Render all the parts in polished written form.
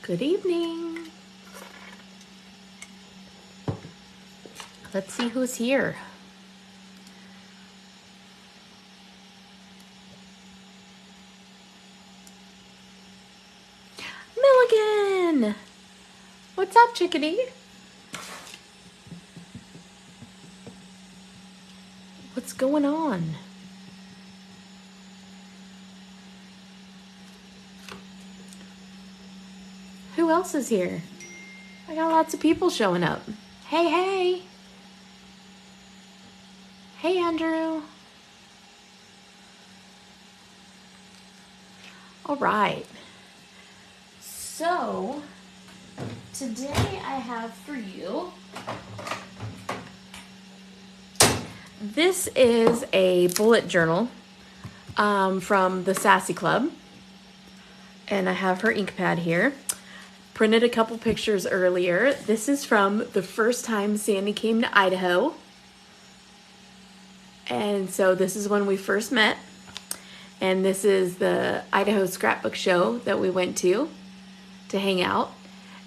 Good evening. Let's see who's here. Milligan! What's up, chickadee? What's going on? Who else is here? I got lots of people showing up. Hey, hey. Hey, Andrew. All right. So, today I have for you, this is a bullet journal from the Sassy Club. And I have her ink pad here. Printed a couple pictures earlier. This is from the first time Sandy came to Idaho. And so this is when we first met. And this is the Idaho Scrapbook show that we went to hang out.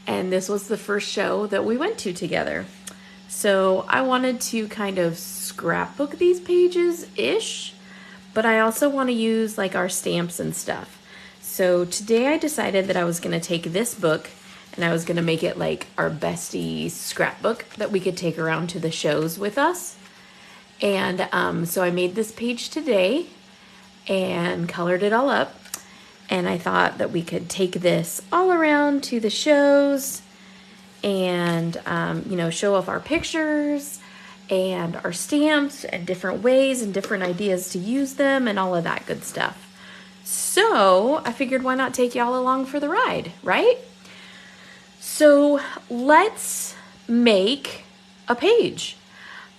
And this was the first show that we went to together. So I wanted to kind of scrapbook these pages-ish, but I also want to use like our stamps and stuff. So today I decided that I was going to take this book and I was going to make it like our bestie scrapbook that we could take around to the shows with us. And so I made this page today and colored it all up. And I thought that we could take this all around to the shows and, you know, show off our pictures and our stamps and different ways and different ideas to use them and all of that good stuff. So I figured why not take y'all along for the ride, right? So let's make a page.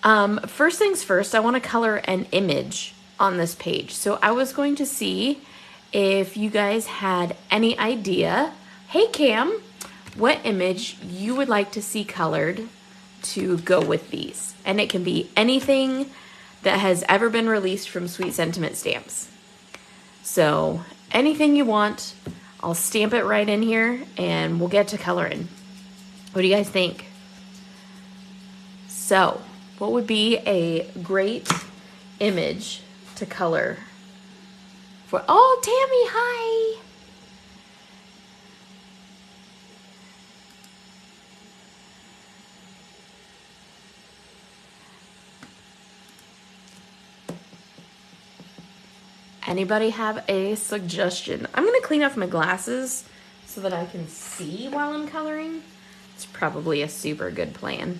First things first, I want to color an image on this page. So I was going to see if you guys had any idea, hey Cam, what image you would like to see colored to go with these. And it can be anything that has ever been released from Sweet Sentiment Stamps. So anything you want, I'll stamp it right in here and we'll get to coloring. What do you guys think? So what would be a great image to color for, oh, Tammy, hi. Anybody have a suggestion? I'm gonna clean off my glasses so that I can see while I'm coloring. It's probably a super good plan.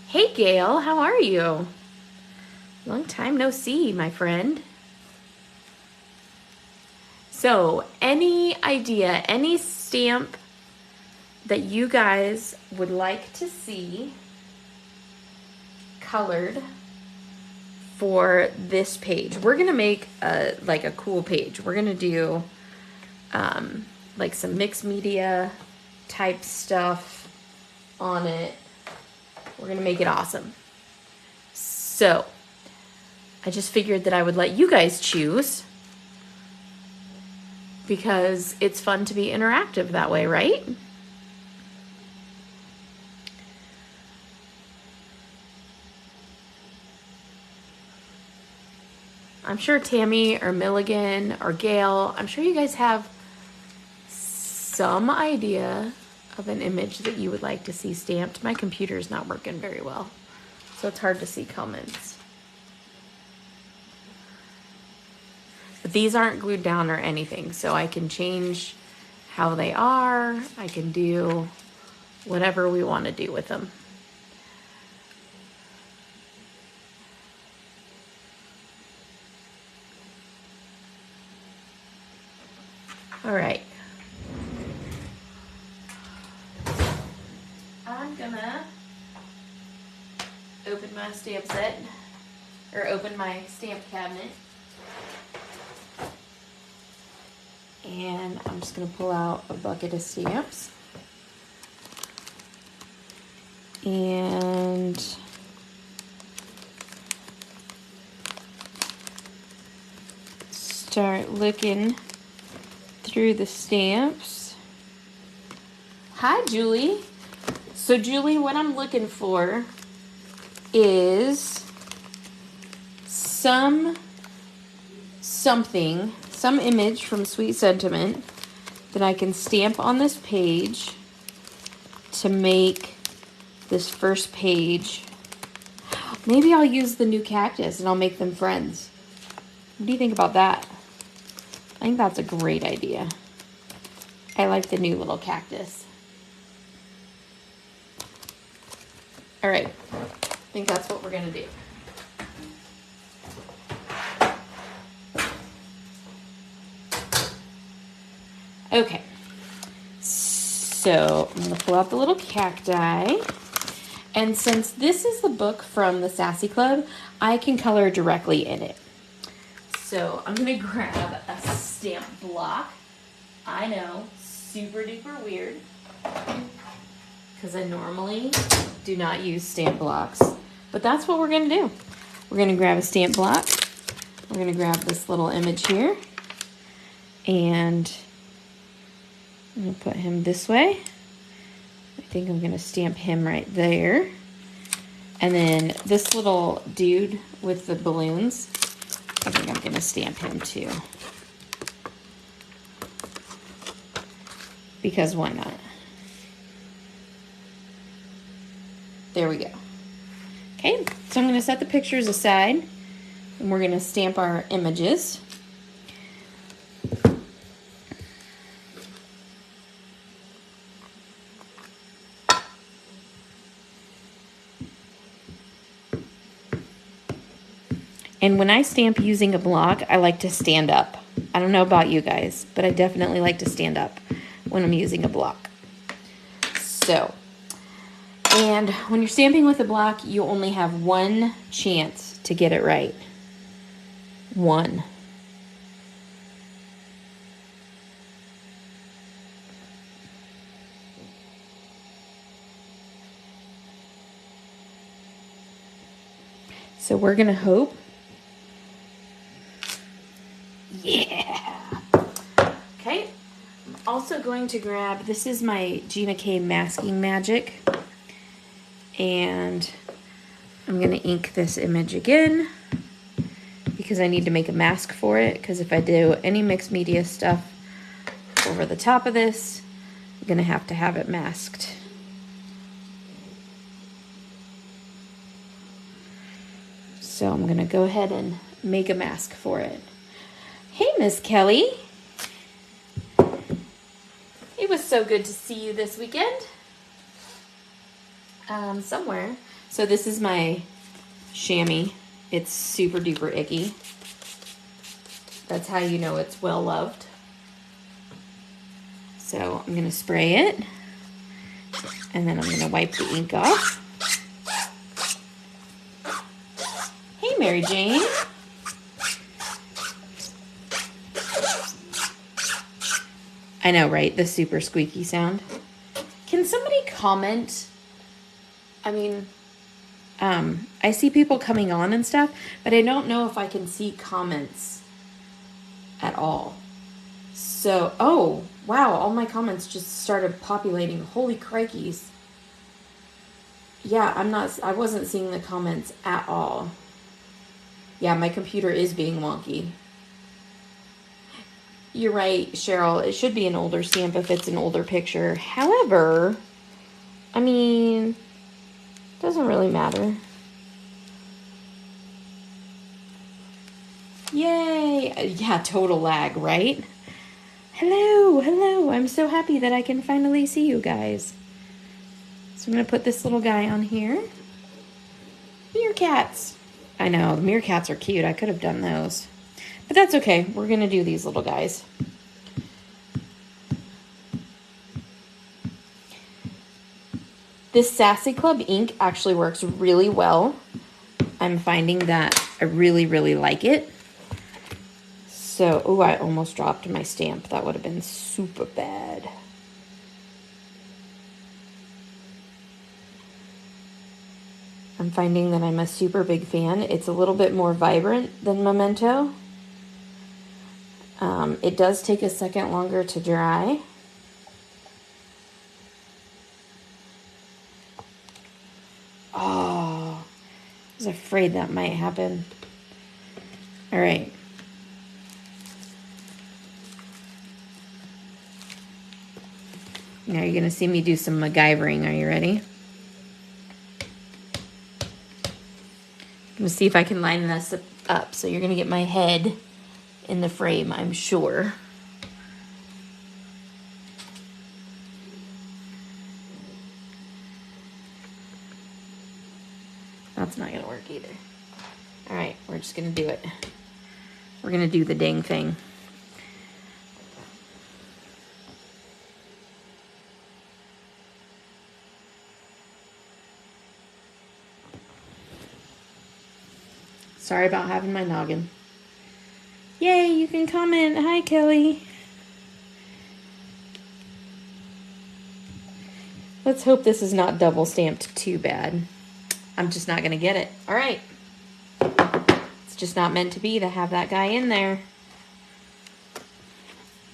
Hey Gail, how are you? Long time no see, my friend. So, any idea, any stamp that you guys would like to see colored for this page? We're gonna make a cool page. We're gonna do like some mixed media type stuff on it. We're gonna make it awesome. So I just figured that I would let you guys choose because it's fun to be interactive that way, right? I'm sure Tammy or Milligan or Gail, I'm sure you guys have some idea of an image that you would like to see stamped. My computer's not working very well, so it's hard to see comments. But these aren't glued down or anything, so I can change how they are. I can do whatever we want to do with them. All right. I'm gonna open my stamp set, or open my stamp cabinet. And I'm just gonna pull out a bucket of stamps. And start looking through the stamps. Hi, Julie. So, Julie, what I'm looking for is some image from Sweet Sentiment that I can stamp on this page to make this first page. Maybe I'll use the new cactus and I'll make them friends. What do you think about that? I think that's a great idea. I like the new little cactus. All right, I think that's what we're gonna do. Okay, so I'm gonna pull out the little cacti. And since this is the book from the Sassy Club, I can color directly in it. So I'm gonna grab a stamp block. I know, super duper weird, because I normally do not use stamp blocks, but that's what we're gonna do. We're gonna grab a stamp block. We're gonna grab this little image here, and I'm gonna put him this way. I think I'm gonna stamp him right there. And then this little dude with the balloons, I think I'm gonna stamp him too. Because why not? There we go. Okay, so I'm gonna set the pictures aside and we're gonna stamp our images. And when I stamp using a block, I like to stand up. I don't know about you guys, but I definitely like to stand up when I'm using a block. So, and when you're stamping with a block, you only have one chance to get it right. One. So we're gonna hope. Yeah. Okay. I'm also going to grab, this is my Gina K Masking Magic. And I'm going to ink this image again because I need to make a mask for it. Because if I do any mixed media stuff over the top of this, I'm going to have it masked. So I'm going to go ahead and make a mask for it. Hey, Miss Kelly. It was so good to see you this weekend. Somewhere. So this is my chamois. It's super duper icky. That's how you know it's well loved. So I'm going to spray it. And then I'm going to wipe the ink off. Hey, Mary Jane. I know, right? The super squeaky sound. Can somebody comment? I mean, I see people coming on and stuff, but I don't know if I can see comments at all. So, oh, wow, all my comments just started populating. Holy crikeys. Yeah, I wasn't seeing the comments at all. Yeah, my computer is being wonky. You're right, Cheryl. It should be an older stamp if it's an older picture. However, I mean, doesn't really matter. Yay! Yeah, total lag, right? Hello, hello. I'm so happy that I can finally see you guys. So I'm going to put this little guy on here. Meerkats. I know, the meerkats are cute. I could have done those. But that's okay. We're going to do these little guys. This Sassy Club ink actually works really well. I'm finding that I really, really like it. So, oh, I almost dropped my stamp. That would have been super bad. I'm finding that I'm a super big fan. It's a little bit more vibrant than Memento. It does take a second longer to dry. Oh, I was afraid that might happen. All right. Now you're going to see me do some MacGyvering. Are you ready? I'm going to see if I can line this up. So you're going to get my head in the frame, I'm sure. That's not going to work either. All right, we're just going to do it. We're going to do the dang thing. Sorry about having my noggin. Yay, you can comment. Hi, Kelly. Let's hope this is not double stamped too bad. I'm just not going to get it. All right. It's just not meant to be to have that guy in there.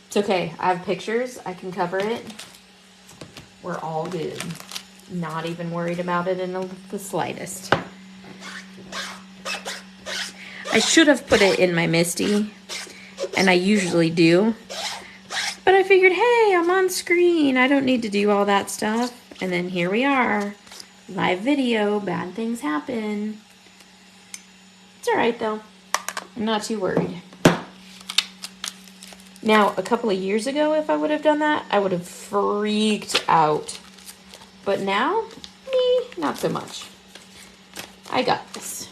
It's okay. I have pictures. I can cover it. We're all good. Not even worried about it in the slightest. I should have put it in my Misty, and I usually do. But I figured, hey, I'm on screen. I don't need to do all that stuff. And then here we are. Live video. Bad things happen. It's all right, though. I'm not too worried. Now, a couple of years ago, if I would have done that, I would have freaked out. But now, not so much. I got this.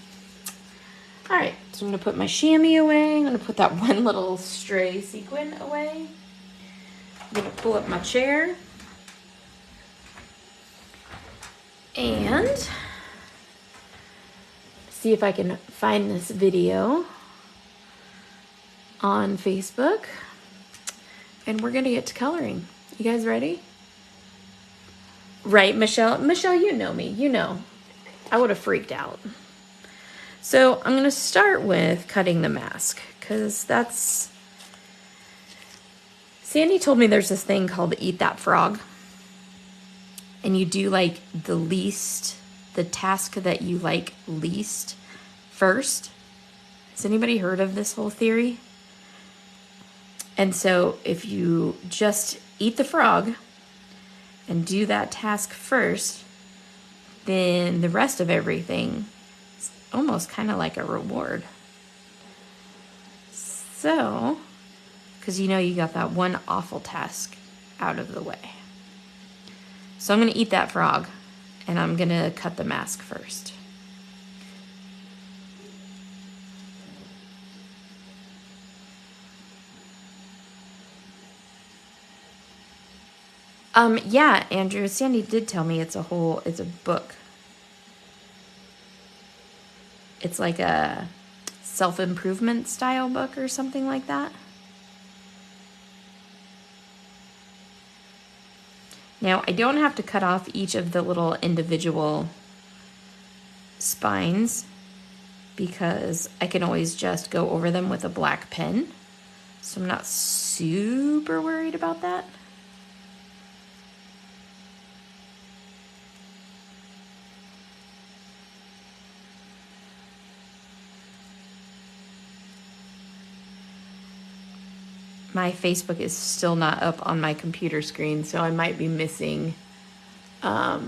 All right, so I'm going to put my chamois away. I'm going to put that one little stray sequin away. I'm going to pull up my chair. And see if I can find this video on Facebook. And we're going to get to coloring. You guys ready? Right, Michelle? Michelle, you know me. You know. I would have freaked out. So I'm going to start with cutting the mask, because that's... Sandy told me there's this thing called Eat That Frog. And you do like the task that you like least first. Has anybody heard of this whole theory? And so if you just eat the frog and do that task first, then the rest of everything is almost kind of like a reward. So, because you know you got that one awful task out of the way. So I'm going to eat that frog, and I'm going to cut the mask first. Yeah, Andrew, Sandy did tell me it's a book. It's like a self-improvement style book or something like that. Now, I don't have to cut off each of the little individual spines because I can always just go over them with a black pen. So I'm not super worried about that. My Facebook is still not up on my computer screen, so I might be missing. I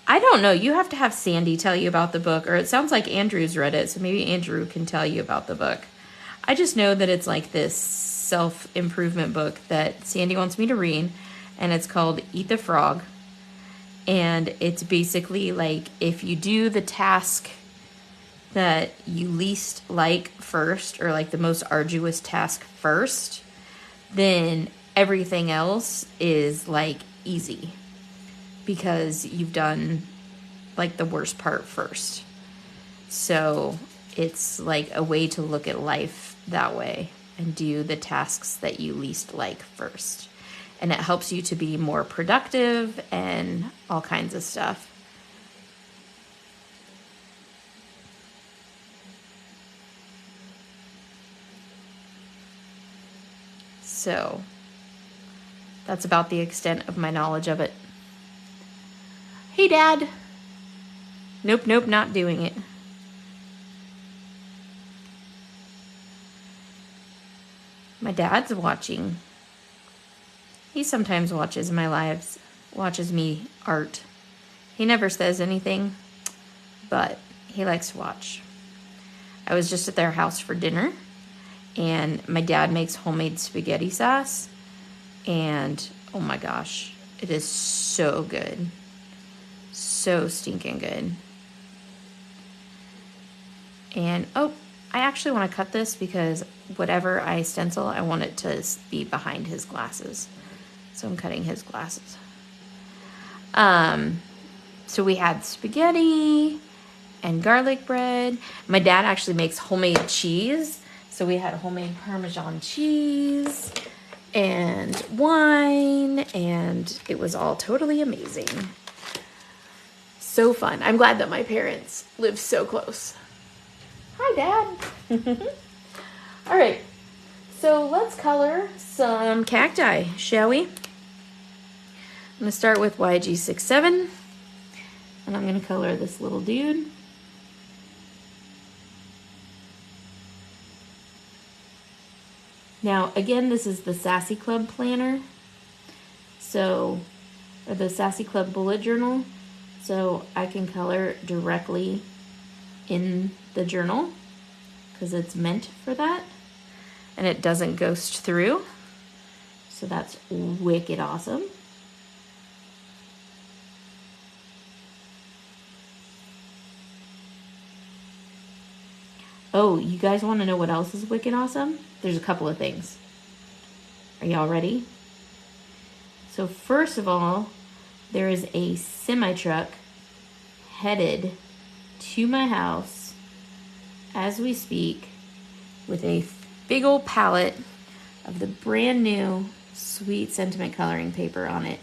don't know. You have to have Sandy tell you about the book, or it sounds like Andrew's read it, so maybe Andrew can tell you about the book. I just know that it's like this self-improvement book that Sandy wants me to read, and it's called Eat the Frog. And it's basically like if you do the task that you least like first, or like the most arduous task first, then everything else is like easy because you've done like the worst part first. So it's like a way to look at life that way and do the tasks that you least like first. And it helps you to be more productive and all kinds of stuff. So that's about the extent of my knowledge of it. Hey, Dad. Nope, nope, not doing it. My dad's watching. He sometimes watches my lives, watches me art. He never says anything, but he likes to watch. I was just at their house for dinner, and my dad makes homemade spaghetti sauce, and oh my gosh, it is so good. So stinking good. And oh, I actually want to cut this because whatever I stencil, I want it to be behind his glasses. So I'm cutting his glasses. So we had spaghetti and garlic bread. My dad actually makes homemade cheese. So we had homemade Parmesan cheese and wine, and it was all totally amazing. So fun. I'm glad that my parents live so close. Hi, Dad. All right, so let's color some cacti, shall we? I'm gonna start with YG67, and I'm gonna color this little dude. Now, again, this is the Sassy Club planner, or the Sassy Club bullet journal, so I can color directly in the journal because it's meant for that, and it doesn't ghost through, so that's wicked awesome. Oh, you guys want to know what else is wicked awesome? There's a couple of things. Are y'all ready? So first of all, there is a semi-truck headed to my house as we speak with a big old palette of the brand new Sweet Sentiment coloring paper on it.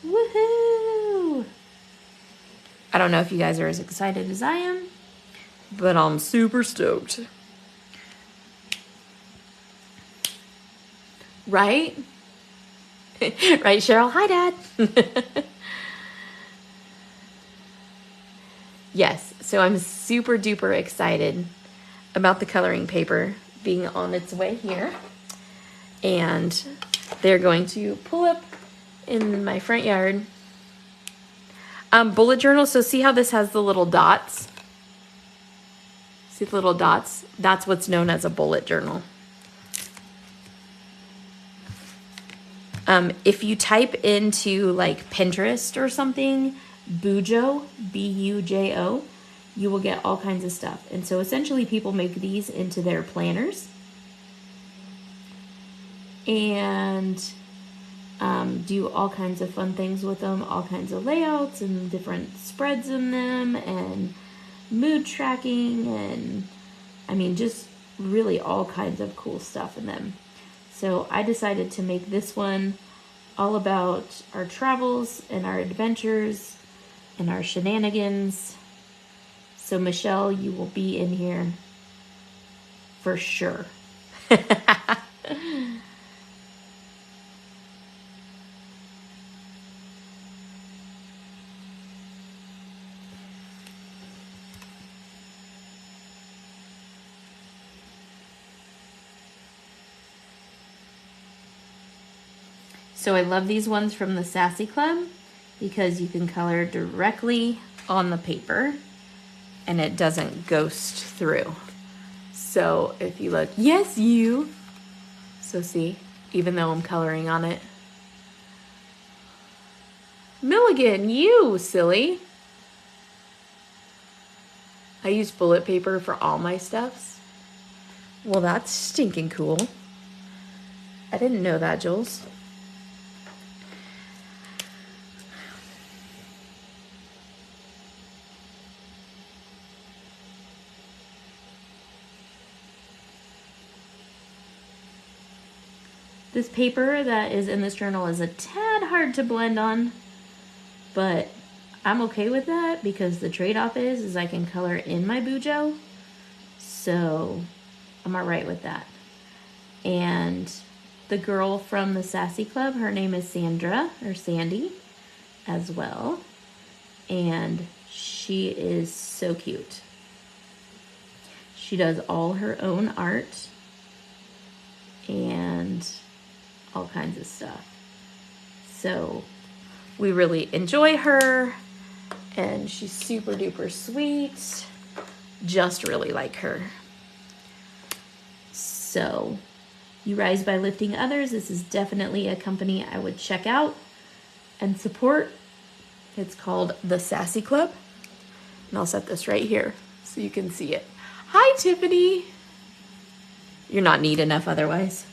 Woohoo! I don't know if you guys are as excited as I am, but I'm super stoked. Right? Right, Cheryl? Hi, Dad. Yes, so I'm super duper excited about the coloring paper being on its way here. And they're going to pull up in my front yard. Bullet journal, so see how this has the little dots? See the little dots? That's what's known as a bullet journal. If you type into like Pinterest or something, Bujo, B-U-J-O, you will get all kinds of stuff. And so essentially people make these into their planners and do all kinds of fun things with them, all kinds of layouts and different spreads in them and mood tracking and I mean just really all kinds of cool stuff in them. So I decided to make this one all about our travels and our adventures and our shenanigans. So Michelle, you will be in here for sure. So I love these ones from the Sassy Club because you can color directly on the paper and it doesn't ghost through. So if you look, yes, you. So see, even though I'm coloring on it. Milligan, you silly. I use bullet paper for all my stuffs. Well, that's stinking cool. I didn't know that, Jules. This paper that is in this journal is a tad hard to blend on, but I'm okay with that because the trade-off is I can color in my Bujo, so I'm all right with that. And the girl from the Sassy Club. Her name is Sandra, or Sandy, as well. And she is so cute. She does all her own art and all kinds of stuff. So we really enjoy her, and she's super duper sweet. Just really like her. So, You Rise by Lifting Others. This is definitely a company I would check out and support. It's called the Sassy Club. And I'll set this right here so you can see it. Hi, Tiffany. You're not neat enough otherwise.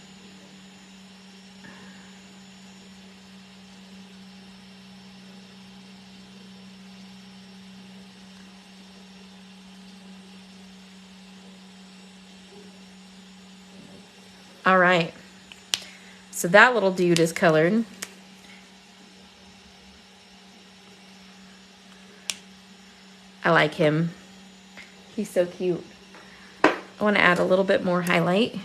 All right, so that little dude is colored. I like him. He's so cute. I want to add a little bit more highlight.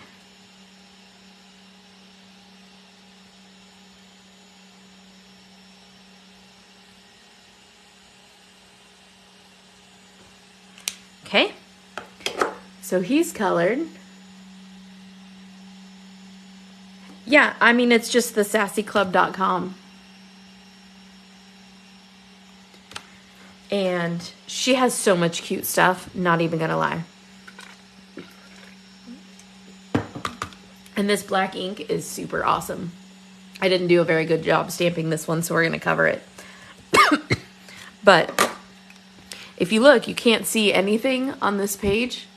Okay, so he's colored. Yeah, I mean, it's just the sassyclub.com. And she has so much cute stuff, not even gonna lie. And this black ink is super awesome. I didn't do a very good job stamping this one, so we're gonna cover it. But if you look, you can't see anything on this page.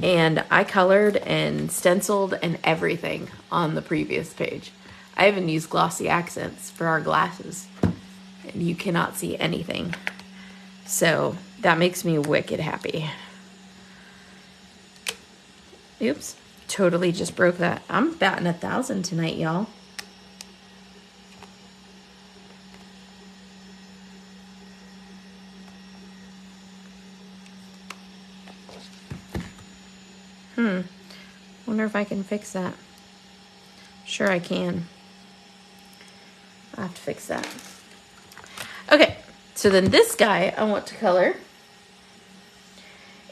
And I colored and stenciled and everything on the previous page. I even used glossy accents for our glasses. And you cannot see anything. So that makes me wicked happy. Oops, totally just broke that. I'm batting 1,000 tonight, y'all. Wonder if I can fix that. Sure I can. I'll have to fix that. Okay, so then this guy I want to color.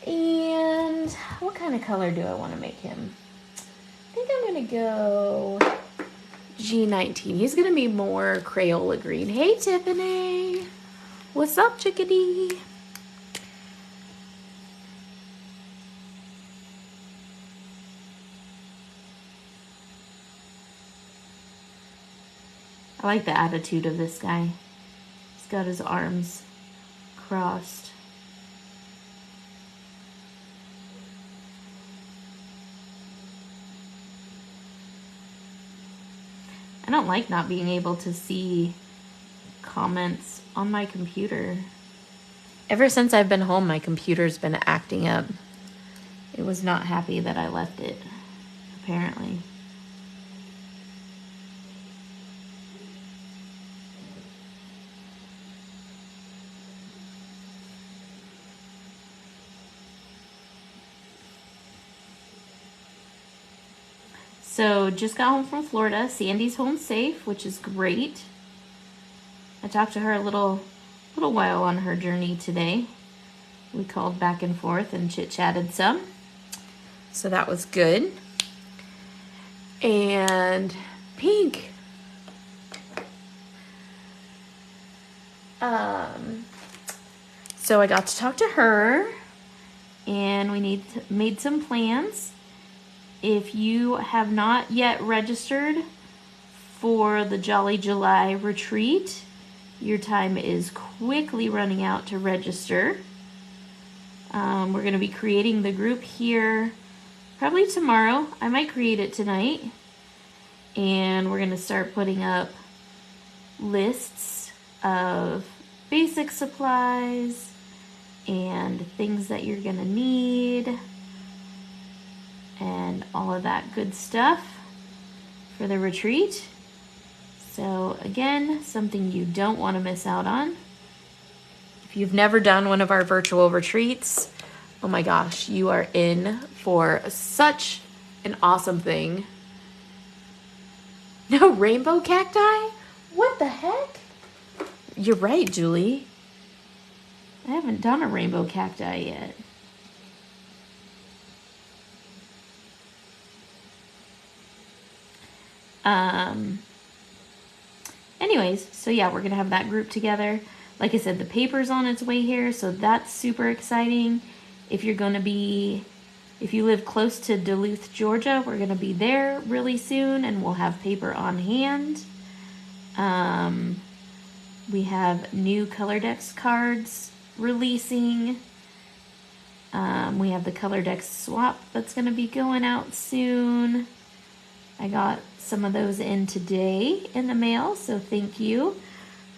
And what kind of color do I want to make him? I think I'm going to go G19. He's going to be more Crayola green. Hey, Tiffany. What's up, chickadee? I like the attitude of this guy. He's got his arms crossed. I don't like not being able to see comments on my computer. Ever since I've been home, my computer's been acting up. It was not happy that I left it, apparently. So just got home from Florida. Sandy's home safe, which is great. I talked to her a little while on her journey today. We called back and forth and chit-chatted some. So that was good. And pink. So I got to talk to her, and we made some plans. If you have not yet registered for the Jolly July retreat, your time is quickly running out to register. We're going to be creating the group here probably tomorrow. I might create it tonight. And we're going to start putting up lists of basic supplies and things that you're going to need. And all of that good stuff for the retreat. So again, something you don't want to miss out on. If you've never done one of our virtual retreats, oh my gosh, you are in for such an awesome thing. No rainbow cacti? What the heck? You're right, Julie. I haven't done a rainbow cacti yet. Anyways, so yeah, we're gonna have that group together. Like I said, the paper's on its way here, so that's super exciting. If you live close to Duluth, Georgia, we're gonna be there really soon, and we'll have paper on hand. We have new ColorDex cards releasing. We have the ColorDex swap that's gonna be going out soon. I got some of those in today in the mail, so thank you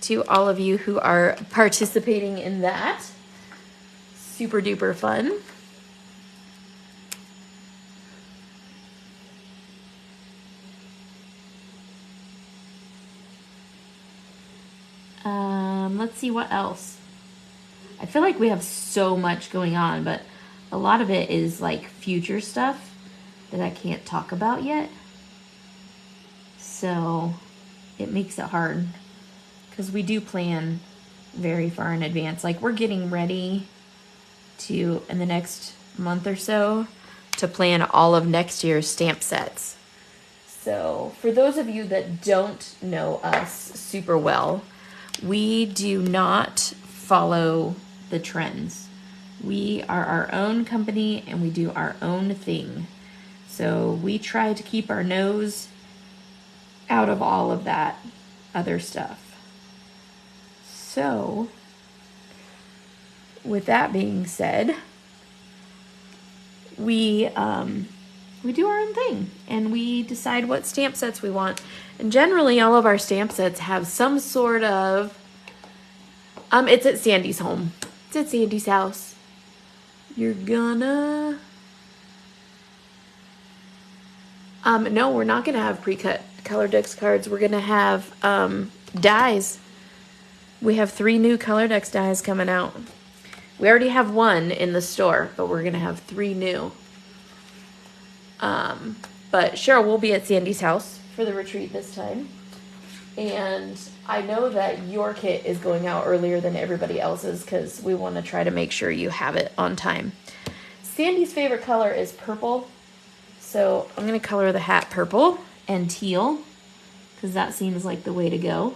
to all of you who are participating in that. Super duper fun. Let's see what else. I feel like we have so much going on, but a lot of it is like future stuff that I can't talk about yet. So it makes it hard because we do plan very far in advance. Like we're getting ready to, in the next month or so, to plan all of next year's stamp sets. So for those of you that don't know us super well, we do not follow the trends. We are our own company and we do our own thing. So we try to keep our nose out of all of that other stuff. So with that being said, we do our own thing and we decide what stamp sets we want. And generally all of our stamp sets have some sort of, it's at Sandy's home. It's at Sandy's house. You're gonna, no, we're not gonna have pre-cut ColorDex cards. We're gonna have dies. We have 3 new ColorDex dies coming out. We already have 1 in the store, but we're gonna have 3 new. But Cheryl will be at Sandy's house for the retreat this time. And I know that your kit is going out earlier than everybody else's because we want to try to make sure you have it on time. Sandy's favorite color is purple. So I'm going to color the hat purple and teal because that seems like the way to go.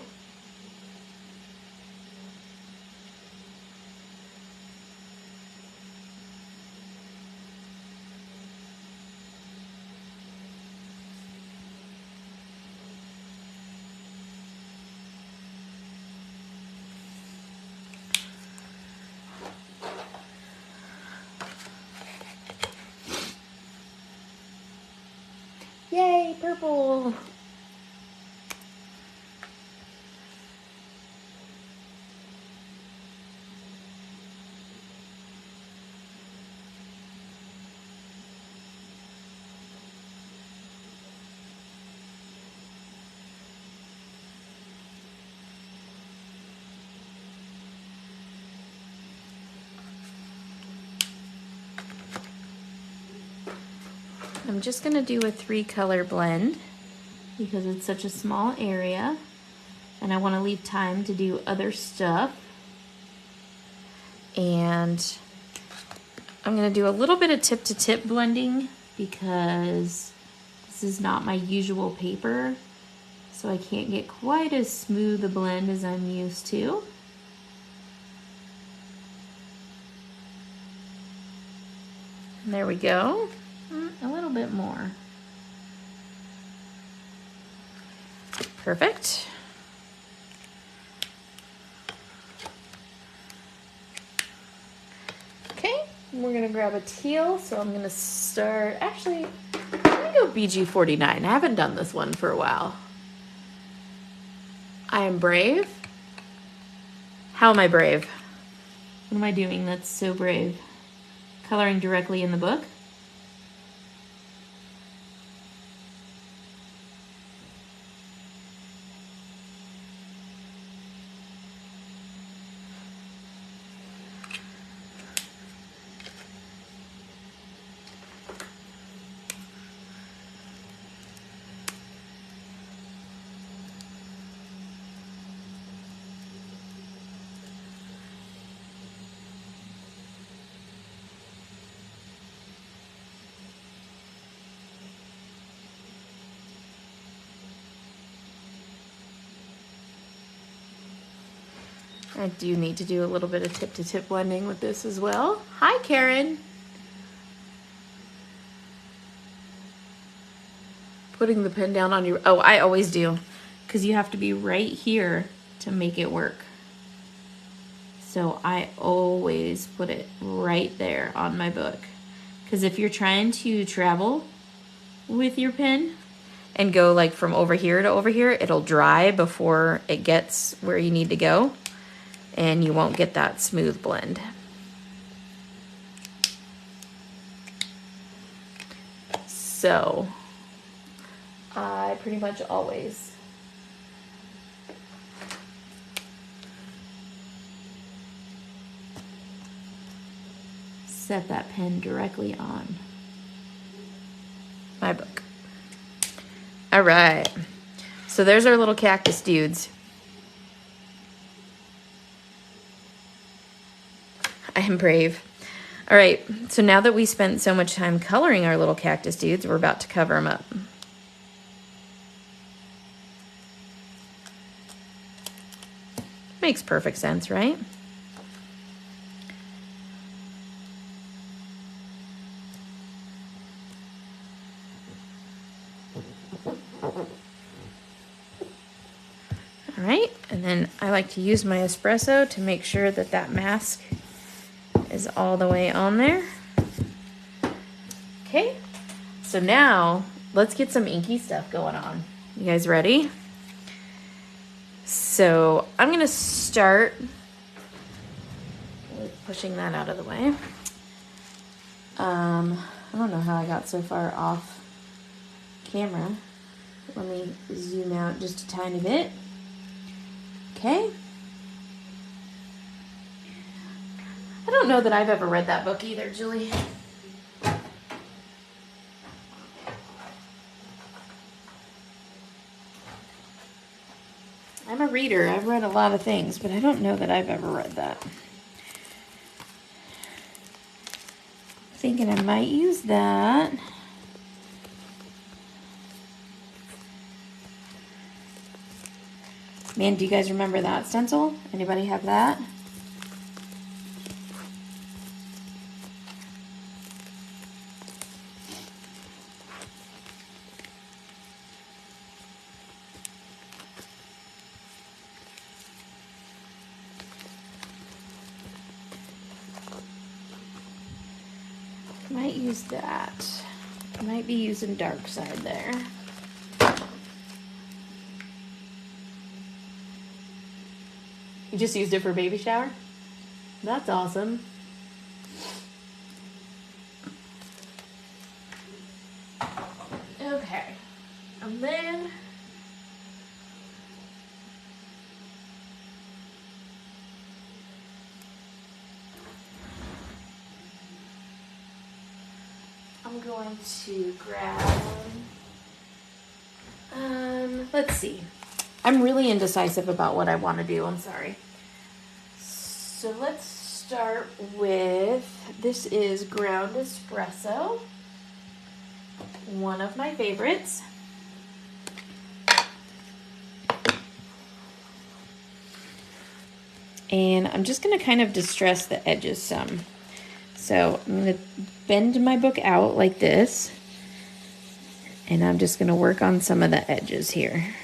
Yay, purple! I'm just going to do a 3-color blend because it's such a small area and I want to leave time to do other stuff. And I'm going to do a little bit of tip-to-tip blending because this is not my usual paper, so I can't get quite as smooth a blend as I'm used to. And there we go. A little bit more. Perfect. Okay, we're gonna grab a teal, so I'm gonna start, actually, I'm gonna go BG49. I haven't done this one for a while. I am brave. How am I brave? What am I doing that's so brave? Coloring directly in the book? I do need to do a little bit of tip-to-tip blending with this as well. Hi, Karen. Putting the pen down on your, oh, I always do, because you have to be right here to make it work. So I always put it right there on my book. Because if you're trying to travel with your pen and go like from over here to over here, it'll dry before it gets where you need to go, and you won't get that smooth blend. So I pretty much always set that pen directly on my book. All right, so there's our little cactus dudes. I am brave. All right, so now that we spent so much time coloring our little cactus dudes, we're about to cover them up. Makes perfect sense, right? All right, and then I like to use my espresso to make sure that that mask is all the way on there. Okay, so now let's get some inky stuff going on. You guys ready? So I'm gonna start with pushing that out of the way. I don't know how I got so far off camera. Let me zoom out just a tiny bit. Okay. I don't know that I've ever read that book either, Julie. I'm a reader. I've read a lot of things, but I don't know that I've ever read that. Thinking I might use that. Man, do you guys remember that stencil? Anybody have that? Might use that. Might be using dark side there. You just used it for baby shower? That's awesome. Okay. And then I'm going to grab, let's see. I'm really indecisive about what I want to do, I'm sorry. So let's start with, this is ground espresso, one of my favorites. And I'm just going to kind of distress the edges some. So I'm going to bend my book out like this, and I'm just going to work on some of the edges here.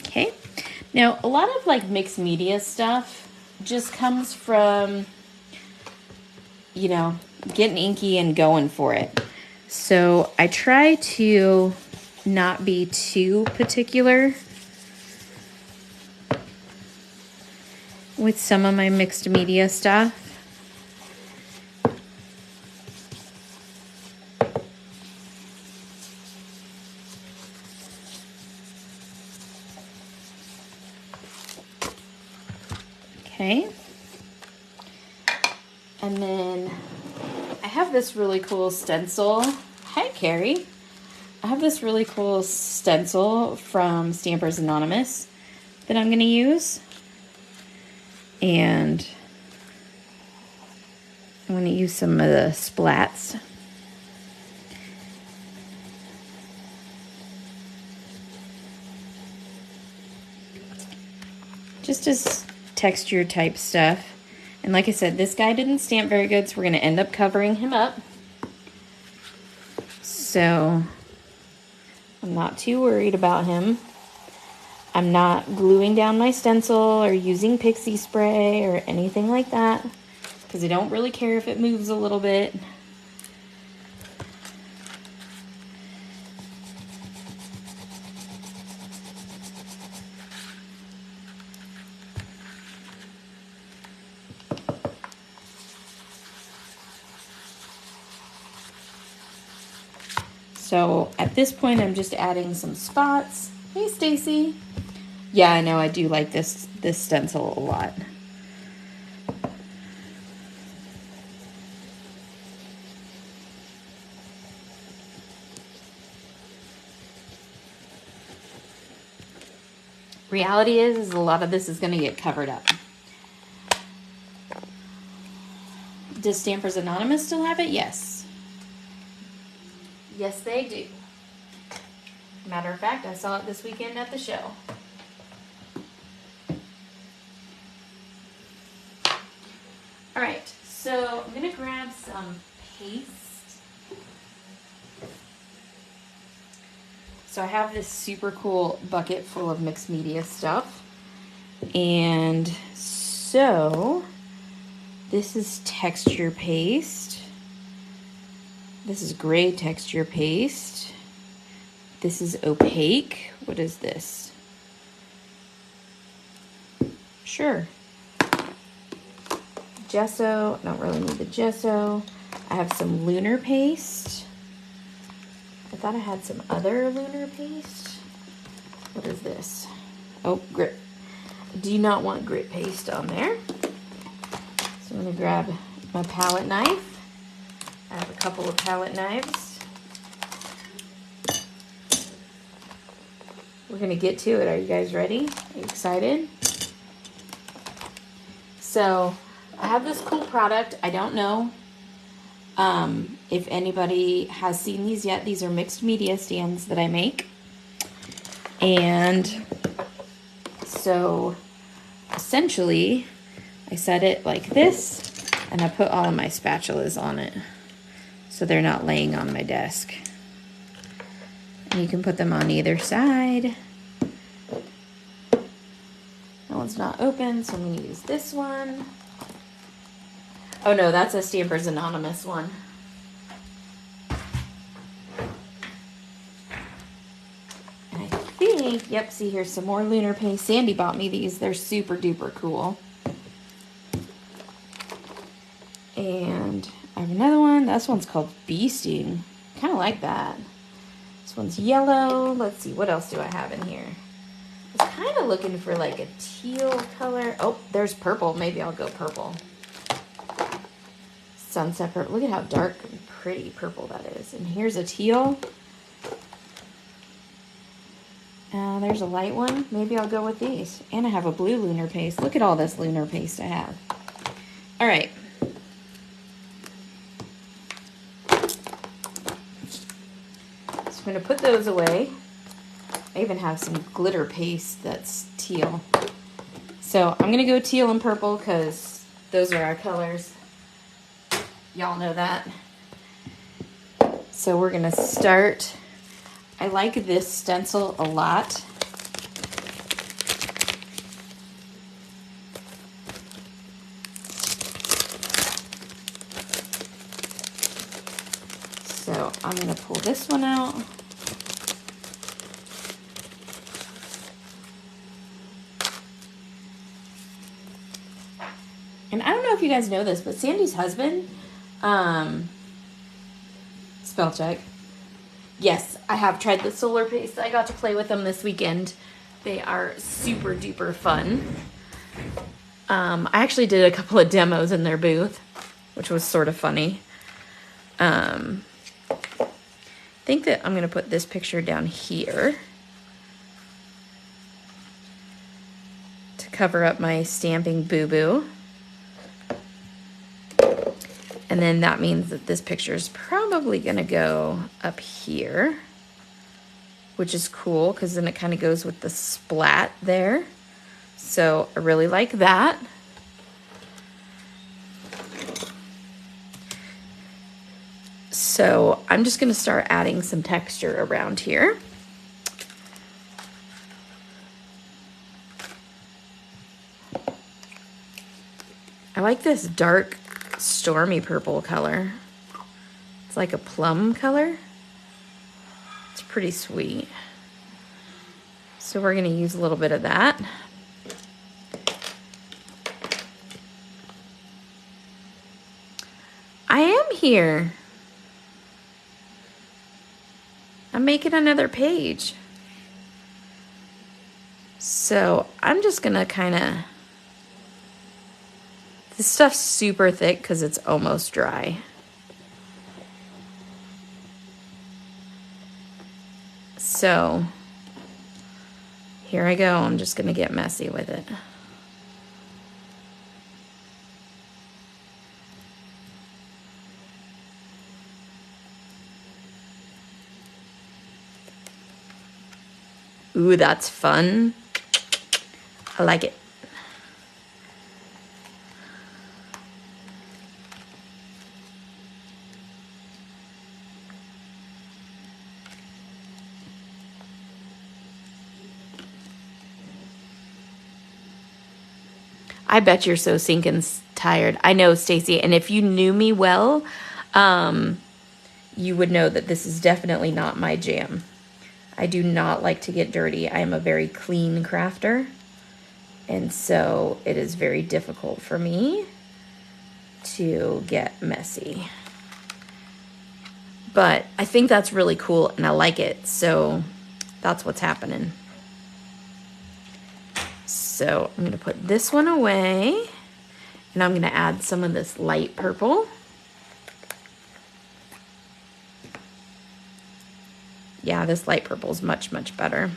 Okay, now a lot of like mixed media stuff just comes from, you know, getting inky and going for it. So I try to not be too particular with some of my mixed media stuff. Okay, and then I have this really cool stencil. Hi, Carrie. I have this really cool stencil from Stampers Anonymous that I'm going to use. And I'm going to use some of the splats. Just as texture type stuff. And like I said, this guy didn't stamp very good, so we're going to end up covering him up. So I'm not too worried about him. I'm not gluing down my stencil or using pixie spray or anything like that, because I don't really care if it moves a little bit. So at this point, I'm just adding some spots. Hey, Stacy. Yeah, I know, I do like this stencil a lot. Reality is a lot of this is going to get covered up. Does Stampers Anonymous still have it? Yes. Yes, they do. Matter of fact, I saw it this weekend at the show. All right, so I'm gonna grab some paste. So I have this super cool bucket full of mixed media stuff. And so this is texture paste. This is gray texture paste. This is opaque. What is this? Sure. Gesso. Don't really need the gesso. I have some lunar paste. I thought I had some other lunar paste. What is this? Oh, grit. Do not want grit paste on there. So I'm going to grab my palette knife. I have a couple of palette knives. We're going to get to it. Are you guys ready? Are you excited? So I have this cool product. I don't know if anybody has seen these yet. These are mixed media stands that I make. And so essentially I set it like this and I put all of my spatulas on it so they're not laying on my desk. And you can put them on either side. That one's not open, so I'm going to use this one. Oh no, that's a Stampers Anonymous one. And I think, yep, see here's some more lunar paste. Sandy bought me these. They're super duper cool. And I have another one. This one's called Bee Sting. Kind of like that. This one's yellow. Let's see, what else do I have in here? I was kind of looking for like a teal color. Oh, there's purple. Maybe I'll go purple. Sunset purple. Look at how dark and pretty purple that is. And here's a teal. There's a light one. Maybe I'll go with these. And I have a blue lunar paste. Look at all this lunar paste I have. All right. So I'm going to put those away. I even have some glitter paste that's teal. So I'm going to go teal and purple because those are our colors. Y'all know that. So we're going to start. I like this stencil a lot. So I'm going to pull this one out. And I don't know if you guys know this, but Sandy's husband, spell check. Yes, I have tried the solar paste. I got to play with them this weekend. They are super duper fun. I actually did a couple of demos in their booth, which was sort of funny. think that I'm gonna put this picture down here to cover up my stamping boo-boo. And then that means that this picture is probably gonna go up here, which is cool because then it kind of goes with the splat there. So I really like that. So I'm just gonna start adding some texture around here. I like this dark stormy purple color. It's like a plum color. It's pretty sweet. So we're gonna use a little bit of that. I am here. I'm making another page. So I'm just gonna kinda, this stuff's super thick because it's almost dry. So here I go, I'm just gonna get messy with it. Ooh, that's fun. I like it. I bet you're so sinking tired. I know, Stacy, and if you knew me well, you would know that this is definitely not my jam. I do not like to get dirty. I am a very clean crafter, and so it is very difficult for me to get messy. But I think that's really cool, and I like it, so that's what's happening. So I'm gonna put this one away, and I'm gonna add some of this light purple. Yeah, this light purple is much, much better.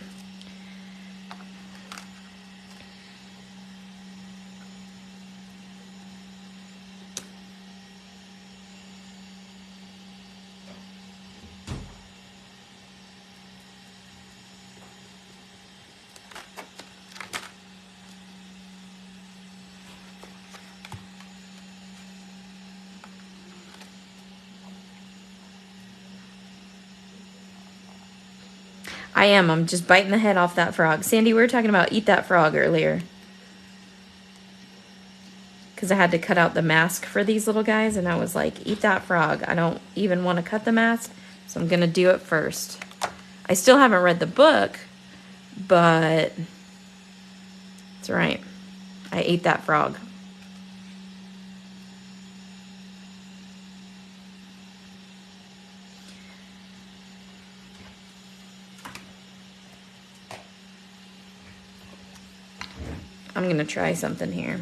I am. I'm just biting the head off that frog. Sandy, we were talking about eat that frog earlier. Because I had to cut out the mask for these little guys, and I was like, eat that frog. I don't even want to cut the mask, so I'm going to do it first. I still haven't read the book, but it's all right. I ate that frog. I'm going to try something here.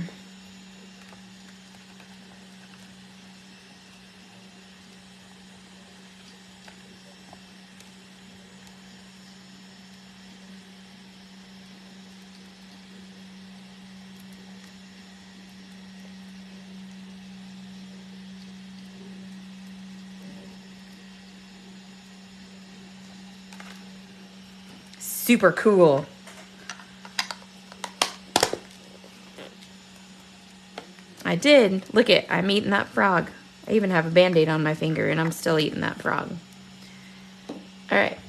Super cool. I did. Look it, I'm eating that frog. I even have a Band-Aid on my finger and I'm still eating that frog. All right.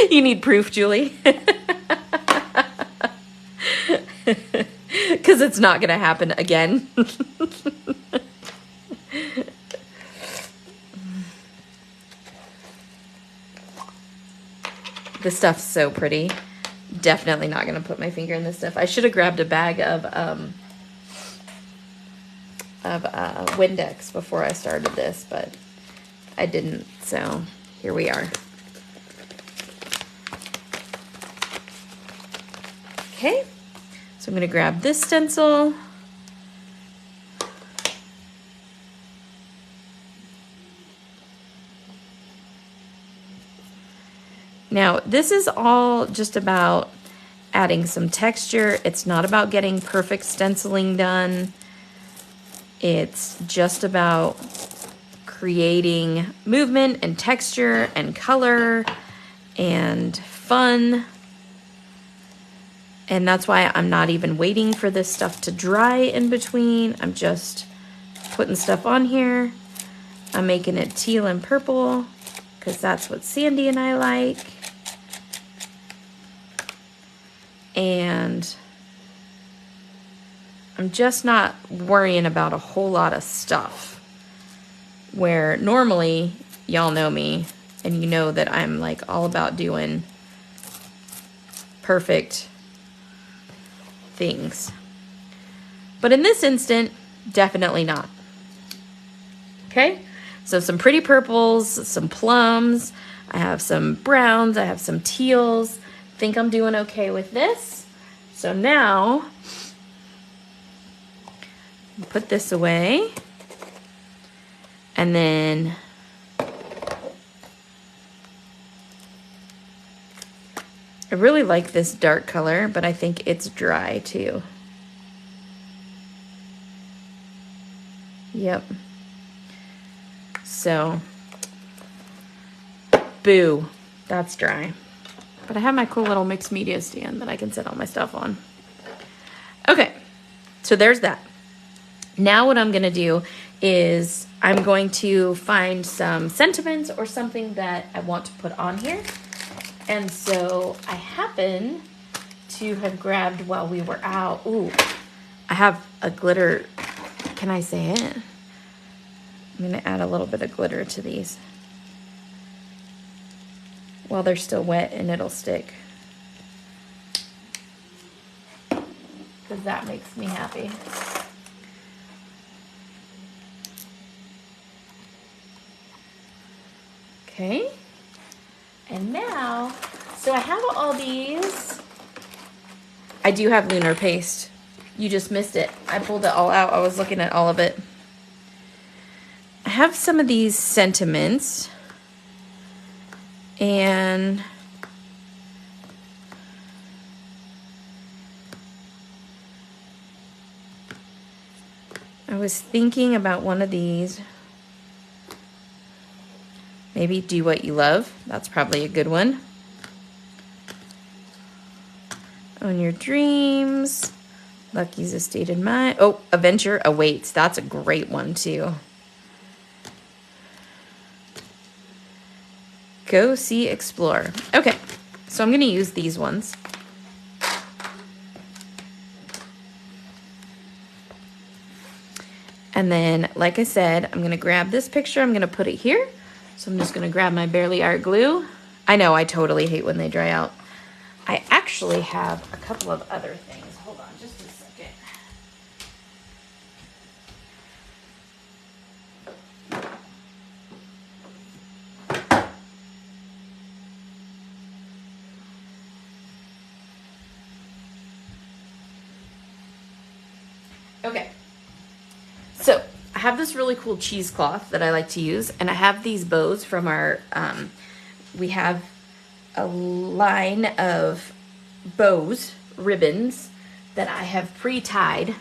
You need proof, Julie. Because it's not going to happen again. This stuff's so pretty. Definitely not going to put my finger in this stuff. I should have grabbed a bag of Windex before I started this, but I didn't. So here we are. Okay, so I'm going to grab this stencil, Now, this is all just about adding some texture. It's not about getting perfect stenciling done. It's just about creating movement and texture and color and fun. And that's why I'm not even waiting for this stuff to dry in between. I'm just putting stuff on here. I'm making it teal and purple because that's what Sandy and I like. And I'm just not worrying about a whole lot of stuff. Where normally, y'all know me, and you know that I'm like all about doing perfect things. But in this instant, definitely not. Okay? So some pretty purples, some plums, I have some browns, I have some teals. Think I'm doing okay with this. So now, put this away. And then I really like this dark color, but I think it's dry too. Yep. So, boo, that's dry. But I have my cool little mixed media stand that I can set all my stuff on. Okay, so there's that. Now what I'm gonna do is I'm going to find some sentiments or something that I want to put on here. And so I happen to have grabbed while we were out, ooh, I have a glitter, can I say it? I'm gonna add a little bit of glitter to these while they're still wet, and it'll stick. Because that makes me happy. Okay, and now, so I have all these. I do have lunar paste. You just missed it. I pulled it all out. I was looking at all of it. I have some of these sentiments, and I was thinking about one of these. Maybe do what you love. That's probably a good one. Own your dreams. Lucky's a state of mind. Oh, adventure awaits. That's a great one too. Go see, explore. Okay, so I'm gonna use these ones. And then, like I said, I'm gonna grab this picture, I'm gonna put it here. So I'm just gonna grab my Barely Art glue. I know, I totally hate when they dry out. I actually have a couple of other things. Hold on just a second. Okay, so I have this really cool cheesecloth that I like to use, and I have these bows from our, we have a line of bows, ribbons, that I have pre-tied.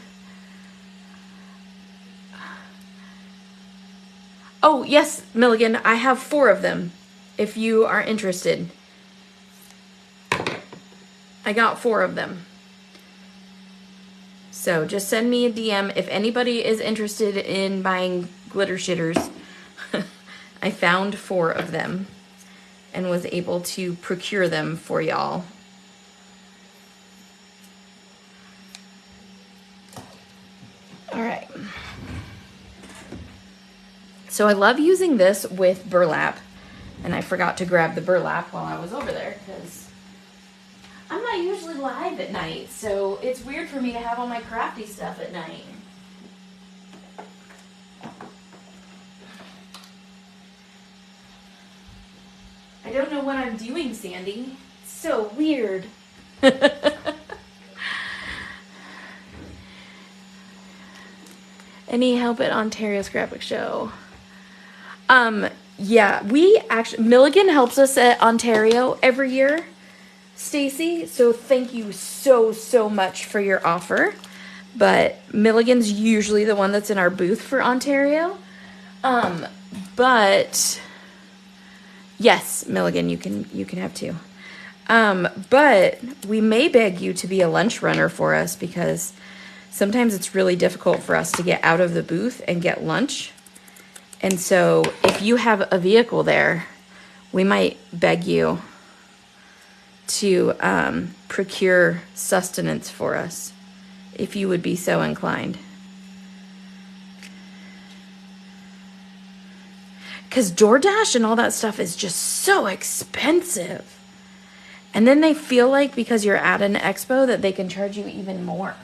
Oh, yes, Milligan, I have 4 of them, if you are interested. I got 4 of them. So just send me a DM if anybody is interested in buying glitter shitters. I found 4 of them and was able to procure them for y'all. All right. So I love using this with burlap, and I forgot to grab the burlap while I was over there because I'm not usually live at night, so it's weird for me to have all my crafty stuff at night. I don't know what I'm doing, Sandy. It's so weird. Any help at Ontario Scrapbook Show? Yeah, we actually, Milligan helps us at Ontario every year, Stacy. So thank you so much for your offer. But Milligan's usually the one that's in our booth for Ontario. But yes, Milligan, you can have two. But we may beg you to be a lunch runner for us because sometimes it's really difficult for us to get out of the booth and get lunch. And so if you have a vehicle there, we might beg you to procure sustenance for us, if you would be so inclined. Because DoorDash and all that stuff is just so expensive. And then they feel like because you're at an expo that they can charge you even more.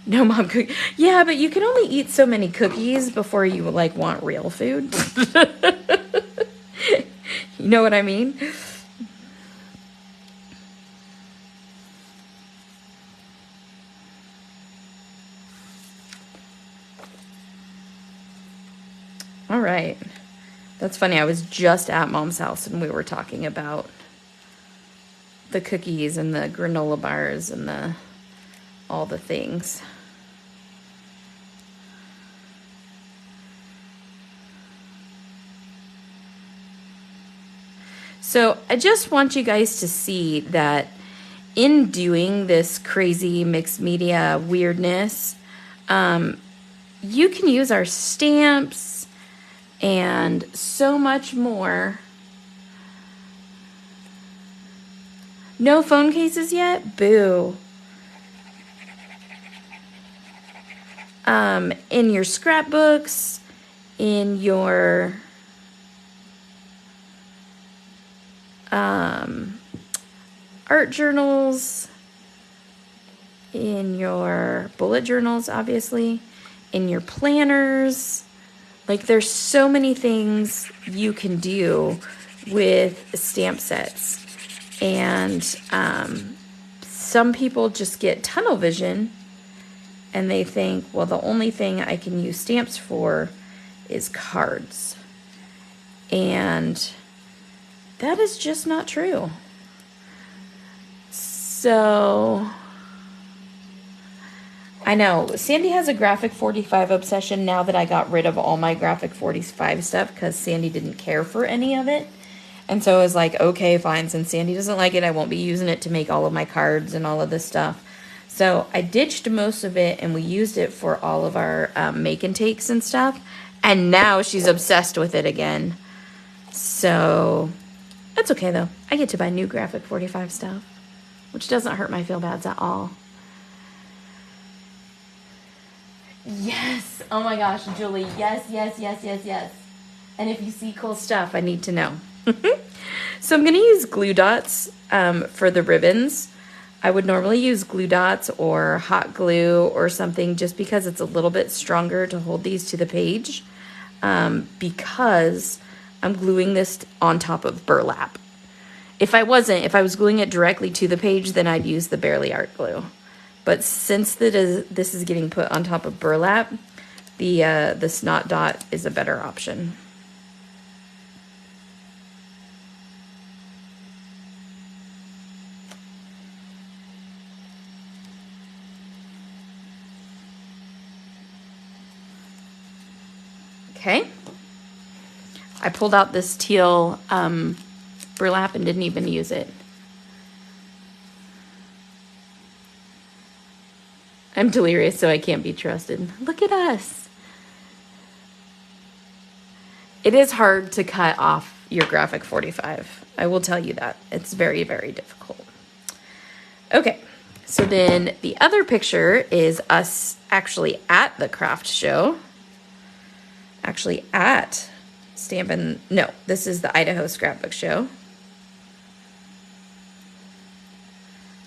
No, Mom, cookie. Yeah, but you can only eat so many cookies before you like want real food. You know what I mean? All right. That's funny. I was just at Mom's house and we were talking about the cookies and the granola bars and all the things. So I just want you guys to see that in doing this crazy mixed media weirdness, you can use our stamps and so much more. No phone cases yet? Boo. In your scrapbooks, in your art journals, in your bullet journals, obviously, in your planners. Like, there's so many things you can do with stamp sets. And some people just get tunnel vision and they think, well, the only thing I can use stamps for is cards. And that is just not true. So, I know, Sandy has a graphic 45 obsession now that I got rid of all my graphic 45 stuff because Sandy didn't care for any of it. And so I was like, okay, fine, since Sandy doesn't like it, I won't be using it to make all of my cards and all of this stuff. So I ditched most of it and we used it for all of our make and takes and stuff. And now she's obsessed with it again. So that's okay though. I get to buy new graphic 45 stuff, which doesn't hurt my feel-bads at all. Yes. Oh my gosh, Julie. Yes. And if you see cool stuff, I need to know. So I'm going to use glue dots for the ribbons. I would normally use glue dots or hot glue or something just because it's a little bit stronger to hold these to the page because I'm gluing this on top of burlap. If I was gluing it directly to the page, then I'd use the Barely Art glue. But since this is getting put on top of burlap, the snot dot is a better option. Okay. I pulled out this teal burlap and didn't even use it. I'm delirious, so I can't be trusted. Look at us. It is hard to cut off your graphic 45. I will tell you that. It's very, very difficult. Okay, so then the other picture is us actually at the craft show. Actually at Stampin', no, this is the Idaho Scrapbook Show.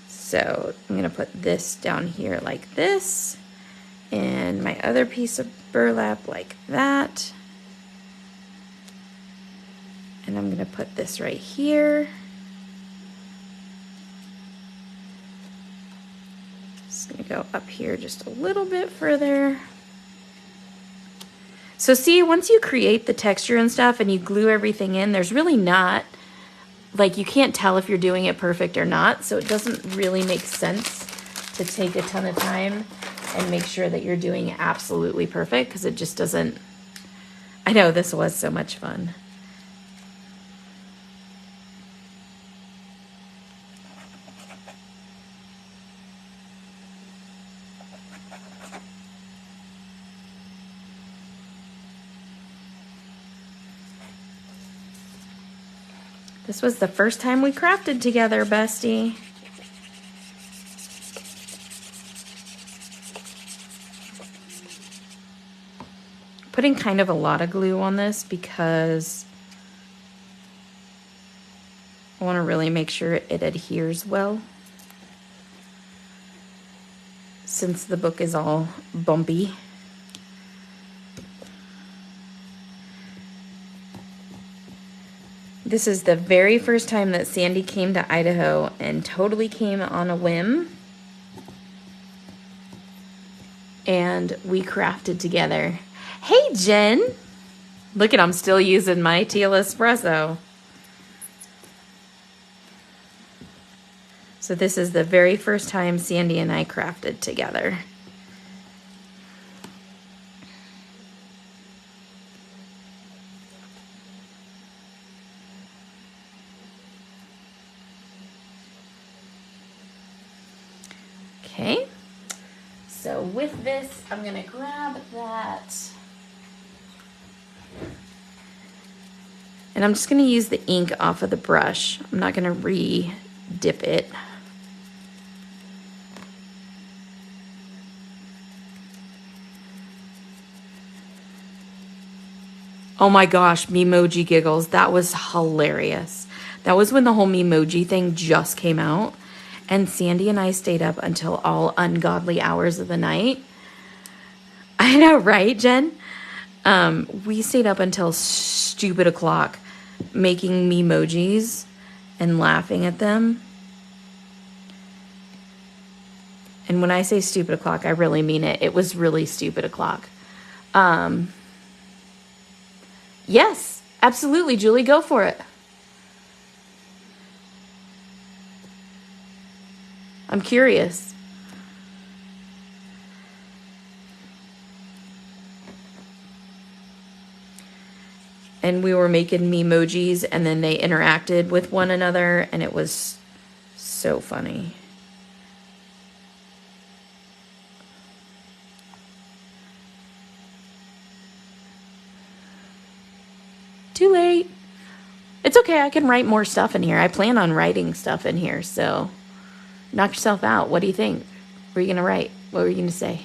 So I'm gonna put this down here like this, and my other piece of burlap like that. And I'm gonna put this right here. Just gonna go up here just a little bit further. So see, once you create the texture and stuff and you glue everything in, there's really not, like, you can't tell if you're doing it perfect or not. So it doesn't really make sense to take a ton of time and make sure that you're doing absolutely perfect, because it just doesn't. I know, this was so much fun. This was the first time we crafted together, bestie. Putting kind of a lot of glue on this because I want to really make sure it adheres well, since the book is all bumpy. This is the very first time that Sandy came to Idaho, and totally came on a whim. And we crafted together. Hey, Jen. Look at, I'm still using my teal espresso. So this is the very first time Sandy and I crafted together. Okay, so with this, I'm gonna grab that. And I'm just gonna use the ink off of the brush. I'm not gonna re-dip it. Oh my gosh, Memoji giggles. That was hilarious. That was when the whole Memoji thing just came out. And Sandy and I stayed up until all ungodly hours of the night. I know, right, Jen? We stayed up until stupid o'clock making Memojis and laughing at them. And when I say stupid o'clock, I really mean it. It was really stupid o'clock. Yes, absolutely, Julie, go for it. I'm curious. And we were making Memojis, and then they interacted with one another, and it was so funny. Too late. It's okay, I can write more stuff in here. I plan on writing stuff in here, so knock yourself out. What do you think? What are you going to write? What were you going to say?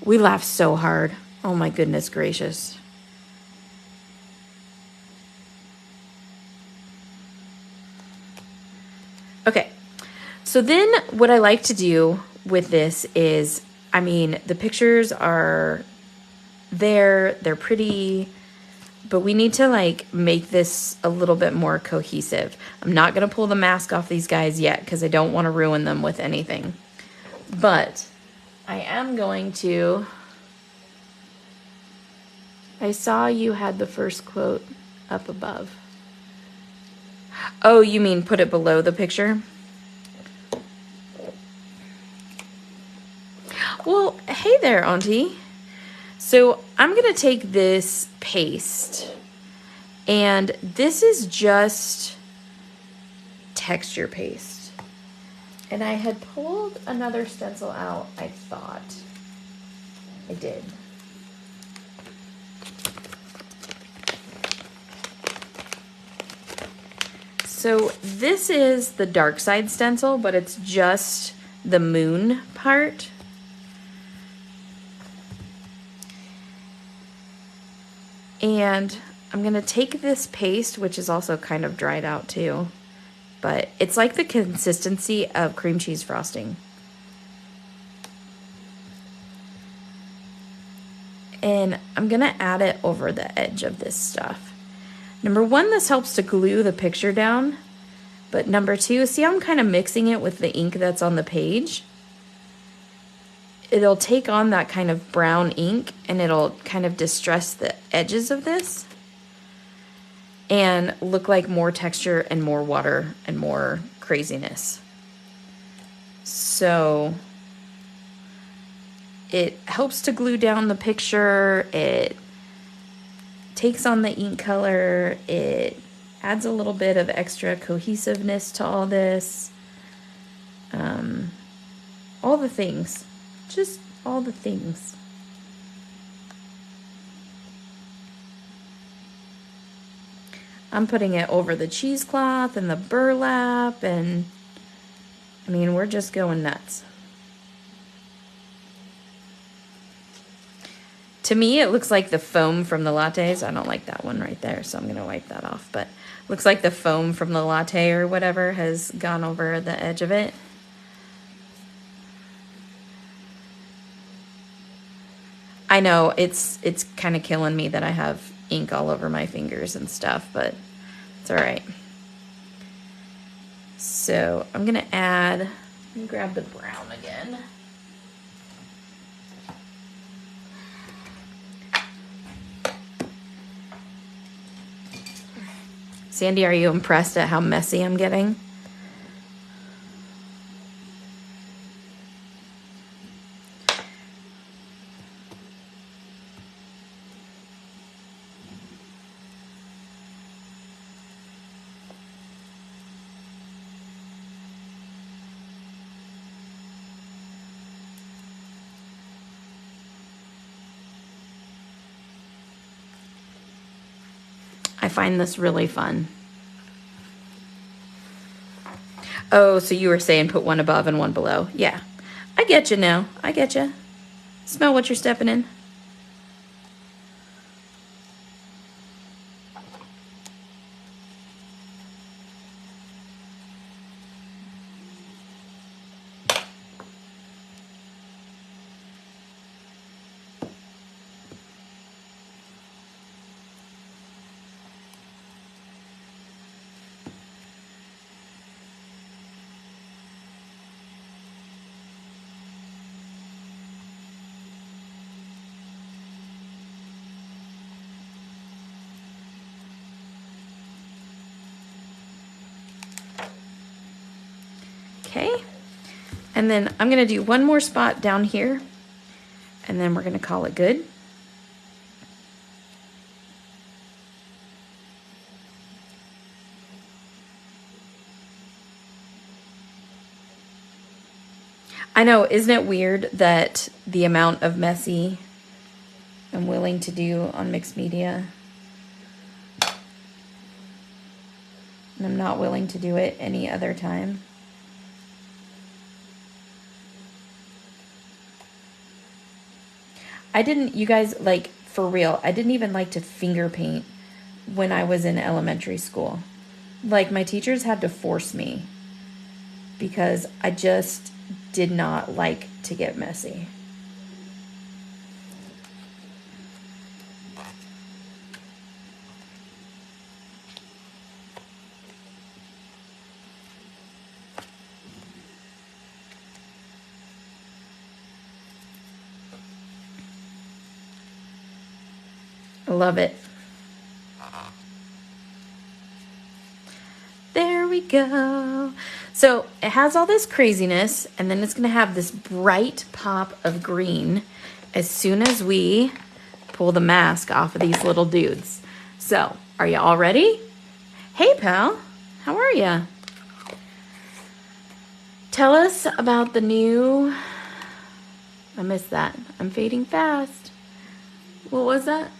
We laughed so hard. Oh my goodness gracious. Okay, so then what I like to do with this is, I mean, the pictures are there, they're pretty, but we need to like make this a little bit more cohesive. I'm not going to pull the mask off these guys yet because I don't want to ruin them with anything. But I am going to, I saw you had the first quote up above. Oh, you mean put it below the picture? Well, hey there, Auntie. So I'm going to take this paste, and this is just texture paste. And I had pulled another stencil out, I thought. I did. So this is the dark side stencil, but it's just the moon part. And I'm going to take this paste, which is also kind of dried out too, but it's like the consistency of cream cheese frosting. And I'm going to add it over the edge of this stuff. Number one, this helps to glue the picture down. But number two, see how I'm kind of mixing it with the ink that's on the page? it'll take on that kind of brown ink and it'll kind of distress the edges of this and look like more texture and more water and more craziness. So it helps to glue down the picture. It takes on the ink color. It adds a little bit of extra cohesiveness to all this. All the things. Just all the things. I'm putting it over the cheesecloth and the burlap, and I mean, we're just going nuts. To me, it looks like the foam from the lattes. I don't like that one right there, so I'm gonna wipe that off, but looks like the foam from the latte or whatever has gone over the edge of it. I know it's kind of killing me that I have ink all over my fingers and stuff, but it's all right. So I'm gonna add, let me grab the brown again. Sandy, are you impressed at how messy I'm getting? I find this really fun. Oh, so you were saying put one above and one below. Yeah, I get you now. I get you. Smell what you're stepping in. Okay, and then I'm gonna do one more spot down here, and then we're gonna call it good. I know, isn't it weird that the amount of messy I'm willing to do on mixed media, and I'm not willing to do it any other time? I didn't, you guys, like, for real, I didn't even like to finger paint when I was in elementary school. Like, my teachers had to force me because I just did not like to get messy. I love it. There we go. So it has all this craziness, and then it's going to have this bright pop of green as soon as we pull the mask off of these little dudes. So, are you all ready? Hey, pal. How are you? Tell us about the new... I missed that. I'm fading fast. What was that?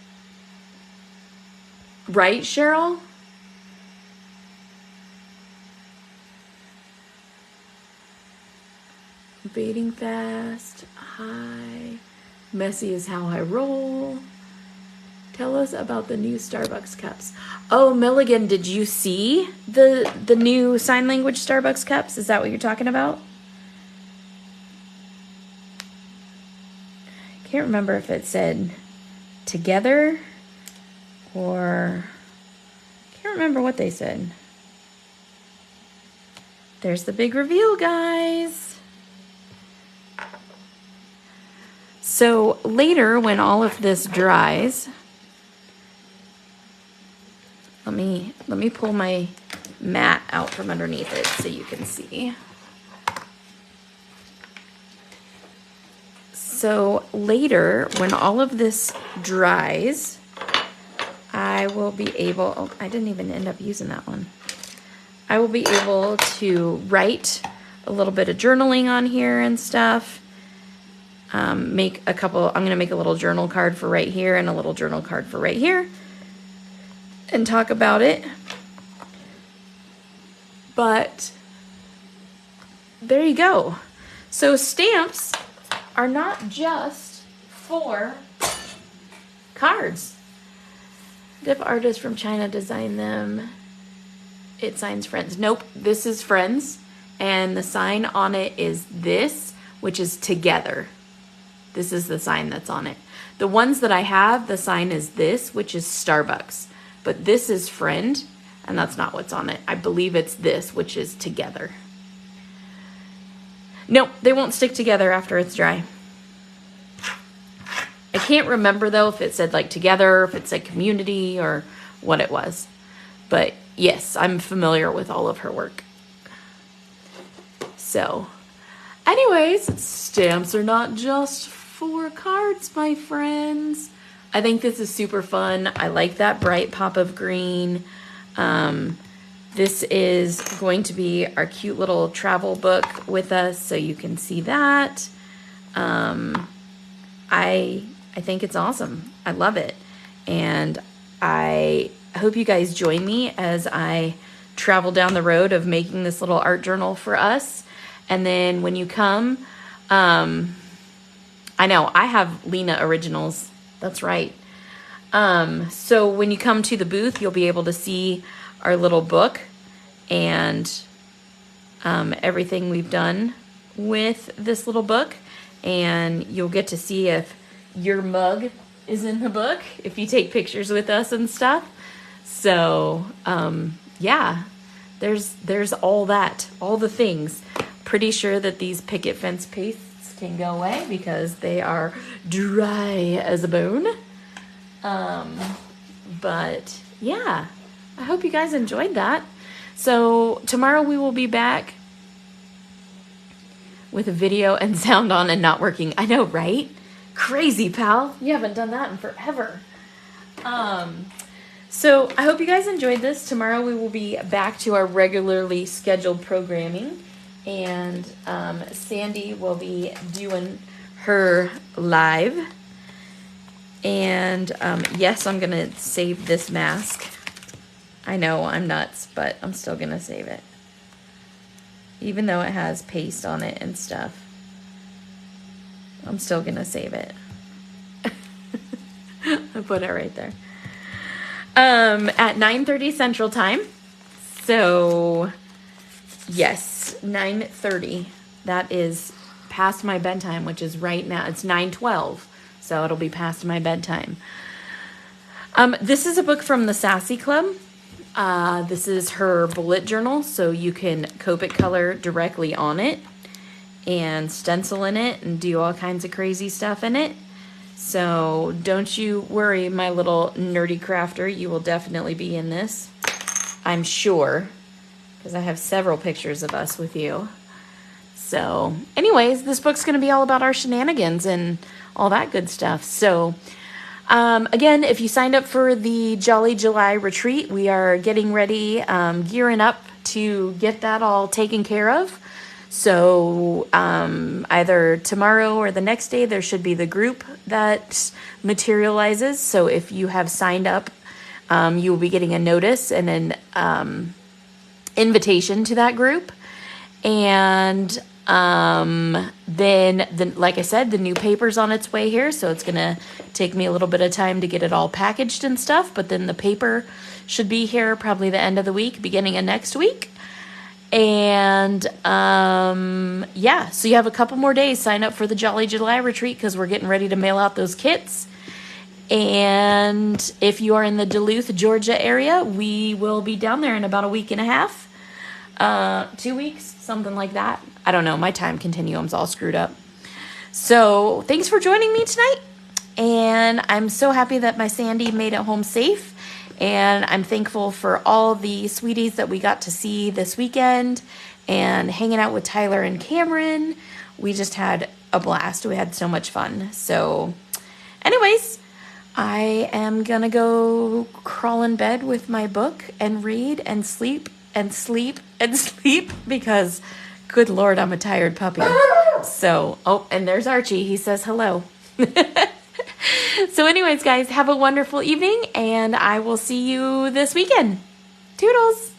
Right, Cheryl? Fading fast. Hi. Messy is how I roll. Tell us about the new Starbucks cups. Oh, Milligan, did you see the new sign language Starbucks cups? Is that what you're talking about? I can't remember if it said together or I can't remember what they said. There's the big reveal, guys. So later, when all of this dries, let me pull my mat out from underneath it so you can see. So later, when all of this dries, I will be able, oh, I didn't even end up using that one. I will be able to write a little bit of journaling on here and stuff. I'm gonna make a little journal card for right here and a little journal card for right here and talk about it. But there you go. So stamps are not just for cards. If artist from China designed them, it signs friends. Nope, this is friends, and the sign on it is this, which is together. This is the sign that's on it. The ones that I have, the sign is this, which is Starbucks, but this is friend, and that's not what's on it. I believe it's this, which is together. Nope, they won't stick together after it's dry. I can't remember though if it said like together, if it said community, or what it was. But yes, I'm familiar with all of her work. So, anyways, stamps are not just for cards, my friends. I think this is super fun. I like that bright pop of green. This is going to be our cute little travel book with us, so you can see that. I think it's awesome. I love it. And I hope you guys join me as I travel down the road of making this little art journal for us. And then when you come, I know I have Lena originals. That's right. So when you come to the booth, you'll be able to see our little book and everything we've done with this little book. And you'll get to see if your mug is in the book, if you take pictures with us and stuff. So, yeah, there's all that, all the things. Pretty sure that these picket fence pastes can go away because they are dry as a bone. But yeah, I hope you guys enjoyed that. So tomorrow we will be back with a video and sound on and not working. I know, right? Crazy, pal. You haven't done that in forever. So I hope you guys enjoyed this. Tomorrow we will be back to our regularly scheduled programming, and Sandy will be doing her live. And yes, I'm gonna save this mask. I know I'm nuts, but I'm still gonna save it, even though it has paste on it and stuff. I'm still gonna save it. I put it right there. At 9:30 Central Time. So yes, 9:30. That is past my bedtime, which is right now. It's 9:12, so it'll be past my bedtime. This is a book from the Sassy Club. This is her bullet journal, so you can Copic color directly on it and stencil in it and do all kinds of crazy stuff in it. So don't you worry, my little nerdy crafter, you will definitely be in this, I'm sure, because I have several pictures of us with you. So anyways, this book's going to be all about our shenanigans and all that good stuff. So again, if you signed up for the Jolly July retreat, we are getting ready, gearing up to get that all taken care of. So either tomorrow or the next day, there should be the group that materializes. So if you have signed up, you will be getting a notice and an invitation to that group. And then, like I said, the new paper's on its way here. So it's going to take me a little bit of time to get it all packaged and stuff. But then the paper should be here probably the end of the week, beginning of next week. And yeah, so you have a couple more days. Sign up for the Jolly July retreat because we're getting ready to mail out those kits. And if you are in the Duluth, Georgia area, we will be down there in about a week and a half, 2 weeks, something like that. I don't know, my time continuum's all screwed up. So thanks for joining me tonight. And I'm so happy that my Sandy made it home safe. And I'm thankful for all the sweeties that we got to see this weekend and hanging out with Tyler and Cameron. We just had a blast. We had so much fun. So anyways, I am gonna go crawl in bed with my book and read and sleep and sleep and sleep because good Lord, I'm a tired puppy. So, oh, and there's Archie. He says hello. So anyways, guys, have a wonderful evening, and I will see you this weekend. Toodles!